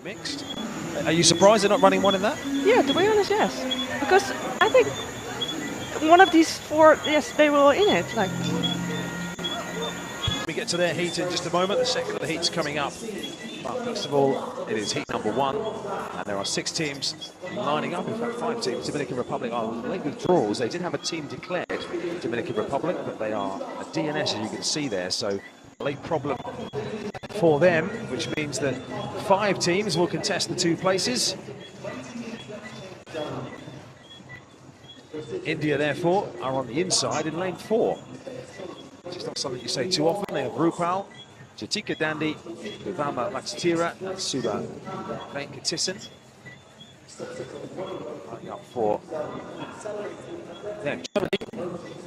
mixed. Are you surprised they're not running one in that? Yeah, to be honest, yes. Because I think one of these four, yes, they were in it. Like, we get to their heat in just a moment. The second of the heat's coming up. But first of all, it is heat number 1, and there are 6 teams lining up. In fact, 5 teams. Dominican Republic are late withdrawals. They did have a team declared, Dominican Republic, but they are a DNS, as you can see there. So late problem for them, which means that 5 teams will contest the 2 places. India, therefore, are on the inside in lane 4. Which is not something you say too often. They have Rupal, Jatika Dandi, Vivama Laxtira, and Suba Venkatisan. Lining up for Germany.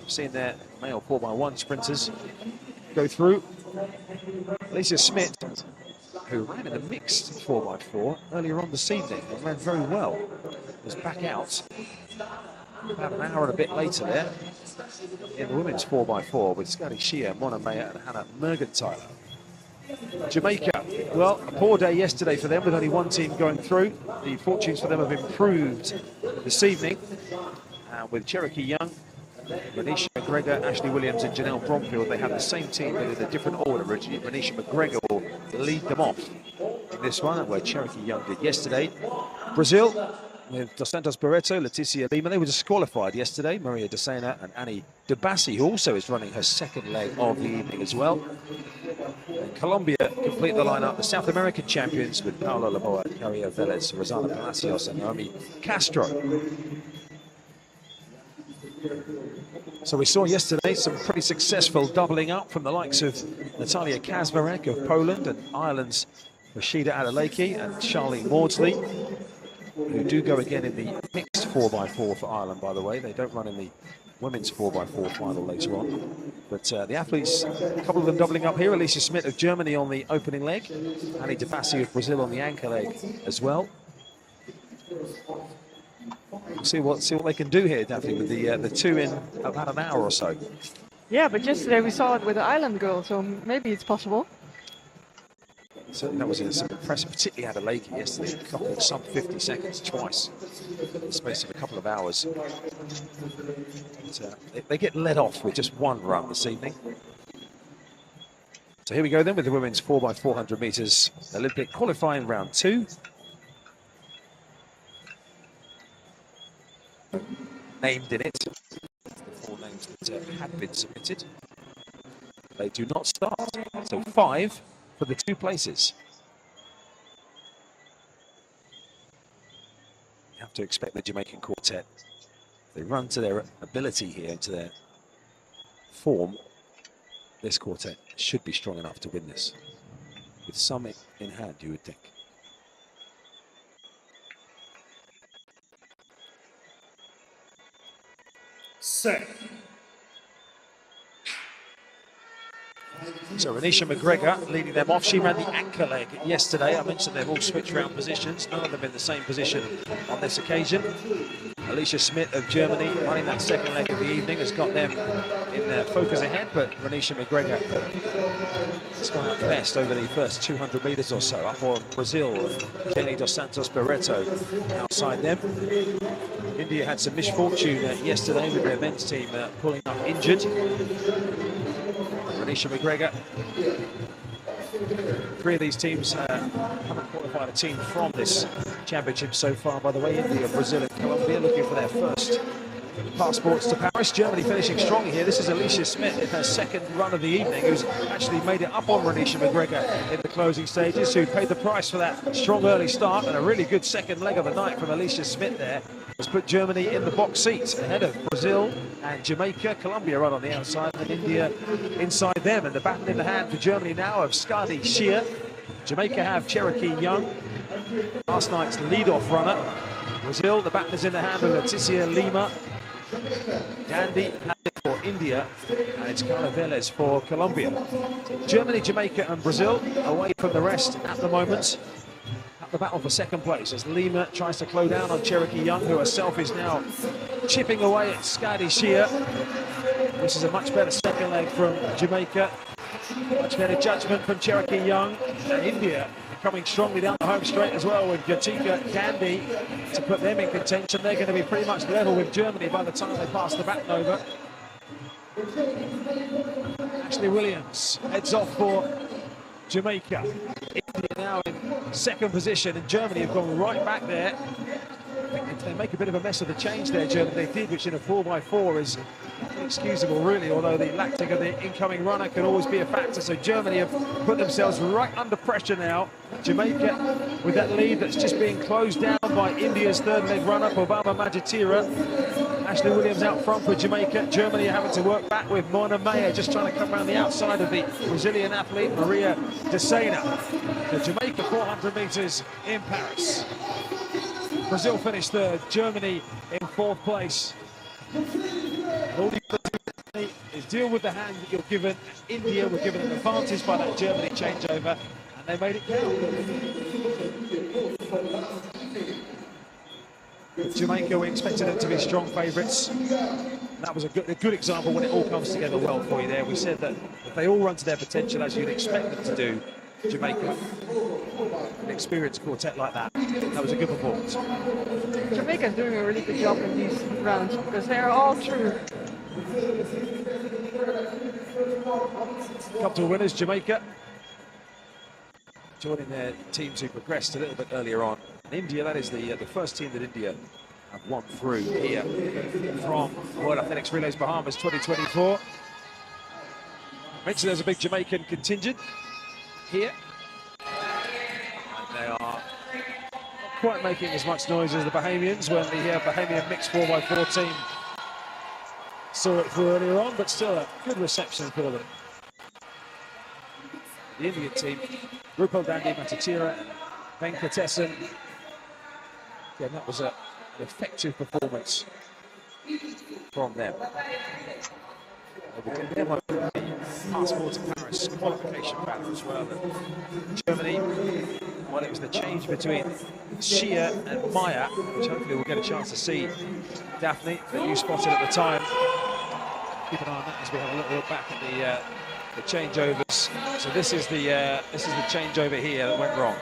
Seeing their male 4x1 sprinters go through. Alica Schmidt, who ran in the mixed 4x4 earlier on this evening and ran very well, was back out about an hour and a bit later there in the women's 4x4 with Scotty Shea, Mona Meyer and Hannah Mergenthaler. Jamaica, well, a poor day yesterday for them with only 1 team going through. The fortunes for them have improved this evening with Cherokee Young, Renisha McGregor, Ashley Williams and Janelle Bromfield. They have the same team but in a different order. Renisha McGregor will lead them off in this one, where Cherokee Young did yesterday. Brazil with Dos Santos Barreto, Leticia Lima. They were disqualified yesterday. Maria Decena and Annie Debassi, who also is running her second leg of the evening as well. And Colombia complete the lineup. The South American champions with Paola Laboa, Caria Velez, Rosana Palacios and Naomi Castro. So we saw yesterday some pretty successful doubling up from the likes of Natalia Kazmarek of Poland and Ireland's Rashida Adeleke and Charlene Maudsley, who do go again in the mixed 4x4 for Ireland, by the way. They don't run in the women's 4x4 final later on. But the athletes, a couple of them doubling up here. Alica Schmidt of Germany on the opening leg. Annie Debassi of Brazil on the anchor leg as well. We'll see what they can do here, Daphne, with the 2 in about an hour or so. yeah, but yesterday we saw it with the island girl, so maybe it's possible. Certainly that was some impressive, particularly Adeleke yesterday, clocking some 50 seconds twice in the space of a couple of hours. But, they get let off with just 1 run this evening. So here we go then with the women's 4x400 meters Olympic qualifying round 2. Named in it, the 4 names that had been submitted. They do not start, so 5 for the 2 places. You have to expect the Jamaican quartet, if they run to their ability here, to their form, this quartet should be strong enough to win this. With some in hand, you would think. Set. So Renisha McGregor leading them off. She ran the anchor leg yesterday. I mentioned they've all switched round positions, none of them in the same position on this occasion. Alica Schmidt of Germany running that second leg of the evening has got them in their focus ahead, but Renisha McGregor has gone out best over the first 200 meters or so. Up on Brazil, Jenny Dos Santos Barreto outside them. India had some misfortune yesterday with their men's team pulling up injured. Renisha McGregor. 3 of these teams haven't qualified a team from this championship so far, by the way. India, Brazil and Colombia looking for their first passports to Paris. Germany finishing strong here. This is Alica Schmidt in her second run of the evening, who's actually made it up on Renisha McGregor in the closing stages, who paid the price for that strong early start, and a really good second leg of the night from Alica Schmidt there has put Germany in the box seat ahead of Brazil and Jamaica. Colombia right on the outside and India inside them, and the baton in the hand for Germany now of Scotty Shea. Jamaica have Cherokee Young, last night's lead-off runner. Brazil, the baton is in the hand of Leticia Lima. Dandy had it for India, and it's Carla Velez for Colombia. Germany, Jamaica and Brazil away from the rest at the moment. At the battle for second place as Lima tries to close down on Cherokee Young, who herself is now chipping away at Scotty Shea. This is a much better second leg from Jamaica. Much better judgment from Cherokee Young. And India coming strongly down the home straight as well, with Jatika Gandhi to put them in contention. They're going to be pretty much level with Germany by the time they pass the baton over. Ashley Williams heads off for Jamaica. India now in second position, and Germany have gone right back there. I think if they make a bit of a mess of the change there, Germany, they did, which in a 4x4 is inexcusable, really, although the lactic of the incoming runner can always be a factor. So Germany have put themselves right under pressure now. Jamaica with that lead that's just being closed down by India's third leg runner, Obama Majatira. Ashley Williams out front for Jamaica. Germany are having to work back with Mona Meyer just trying to come around the outside of the Brazilian athlete Maria Decena. The Jamaica 400 meters in Paris. Brazil finished third, Germany in fourth place. All you got to do is deal with the hand that you're given. India were given an advantage by that Germany changeover, and they made it count. Jamaica, we expected them to be strong favourites. That was a good example when it all comes together well for you there. We said that if they all run to their potential as you'd expect them to do, Jamaica, an experienced quartet like that, that was a good performance. Jamaica is doing a really good job in these rounds because they are all true. Couple of winners, Jamaica joining their teams who progressed a little bit earlier on. And India, that is the first team that India have won through here from World Athletics Relays Bahamas 2024. Mentioned there's a big Jamaican contingent here, and they are not quite making as much noise as the Bahamians when the Bahamian mixed 4x4 team saw it through earlier on, but still a good reception for them. The Indian team, Rupal Dandi Matatira and Venkatesan. Again, that was an effective performance from them. They will get the passport to Paris qualification battle as well. And Germany, well, it was the change between Shia and Maya, which hopefully we'll get a chance to see. Daphne, that you spotted at the time. Keep an eye on that as we have a little look back at the changeovers. So this is the changeover here that went wrong.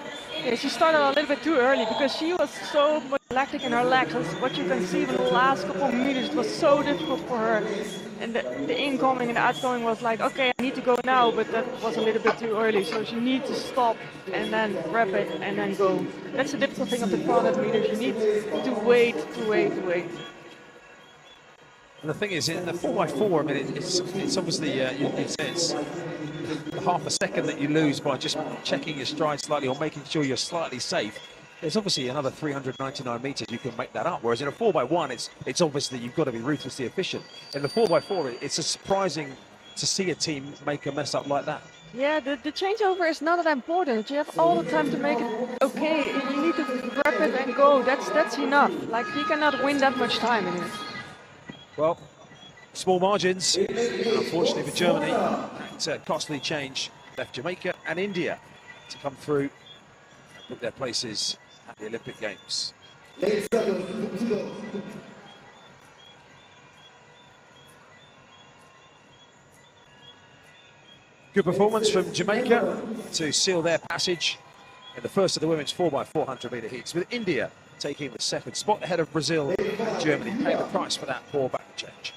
Yeah, she started a little bit too early because she was so much lactic in her legs. That's what you can see in the last couple of meters. It was so difficult for her. And the incoming and the outgoing was like, okay, I need to go now, but that was a little bit too early. So she needs to stop and then wrap it and then go. That's the difficult thing of the 400 meters. You need to wait. And the thing is, in the 4x4, I mean, it's obviously, it's half a second that you lose by just checking your stride slightly or making sure you're slightly safe. There's obviously another 399 meters you can make that up, whereas in a 4x1, it's obviously you've got to be ruthlessly efficient. In the 4x4, it's surprising to see a team make a mess up like that. Yeah, the changeover is not that important. You have all the time to make it okay. You need to grab it and go. That's enough. Like, you cannot win that much time in it. Well, small margins, unfortunately for Germany. That costly change left Jamaica and India to come through and put their places at the Olympic Games. Good performance from Jamaica to seal their passage in the first of the women's 4x400 meter heats, with India taking the second spot ahead of Brazil and Germany, paying the price for that poor back change.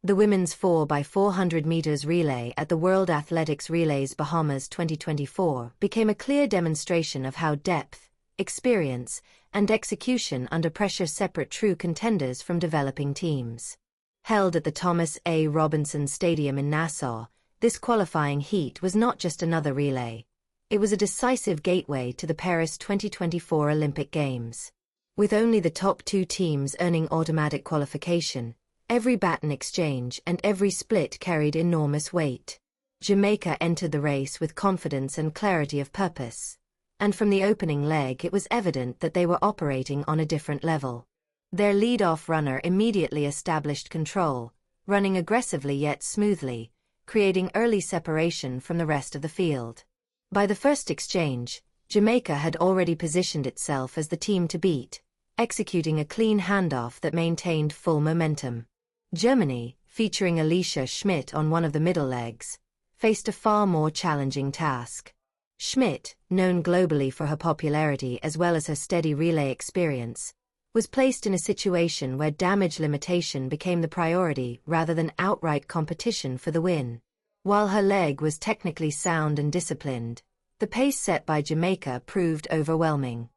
The women's 4x400 meters relay at the World Athletics Relays Bahamas 2024 became a clear demonstration of how depth, experience, and execution under pressure separate true contenders from developing teams. Held at the Thomas A. Robinson Stadium in Nassau, this qualifying heat was not just another relay. It was a decisive gateway to the Paris 2024 Olympic Games. With only the top two teams earning automatic qualification, every baton exchange and every split carried enormous weight. Jamaica entered the race with confidence and clarity of purpose. And from the opening leg it was evident that they were operating on a different level. Their lead-off runner immediately established control, running aggressively yet smoothly, creating early separation from the rest of the field. By the first exchange, Jamaica had already positioned itself as the team to beat, executing a clean handoff that maintained full momentum. Germany, featuring Alica Schmidt on one of the middle legs, faced a far more challenging task. Schmidt, known globally for her popularity as well as her steady relay experience, was placed in a situation where damage limitation became the priority rather than outright competition for the win. While her leg was technically sound and disciplined, the pace set by Jamaica proved overwhelming.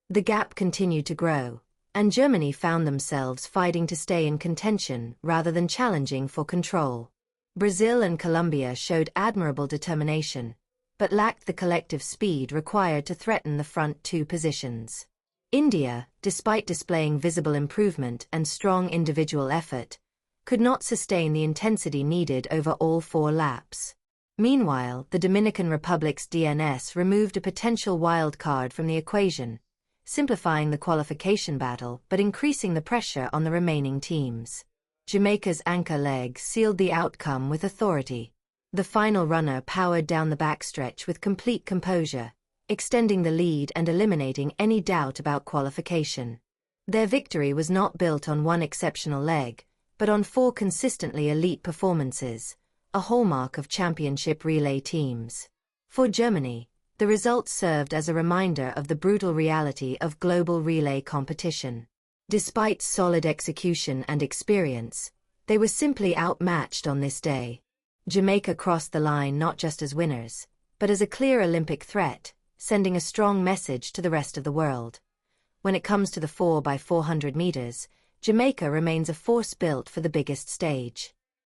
The gap continued to grow, and Germany found themselves fighting to stay in contention rather than challenging for control. Brazil and Colombia showed admirable determination, but lacked the collective speed required to threaten the front two positions. India, despite displaying visible improvement and strong individual effort, could not sustain the intensity needed over all 4 laps. Meanwhile, the Dominican Republic's DNS removed a potential wild card from the equation, simplifying the qualification battle but increasing the pressure on the remaining teams. Jamaica's anchor leg sealed the outcome with authority. The final runner powered down the backstretch with complete composure, extending the lead and eliminating any doubt about qualification. Their victory was not built on one exceptional leg, but on 4 consistently elite performances, a hallmark of championship relay teams. For Germany, the results served as a reminder of the brutal reality of global relay competition. Despite solid execution and experience, they were simply outmatched on this day. Jamaica crossed the line not just as winners, but as a clear Olympic threat, sending a strong message to the rest of the world. When it comes to the 4x400 meters, Jamaica remains a force built for the biggest stage.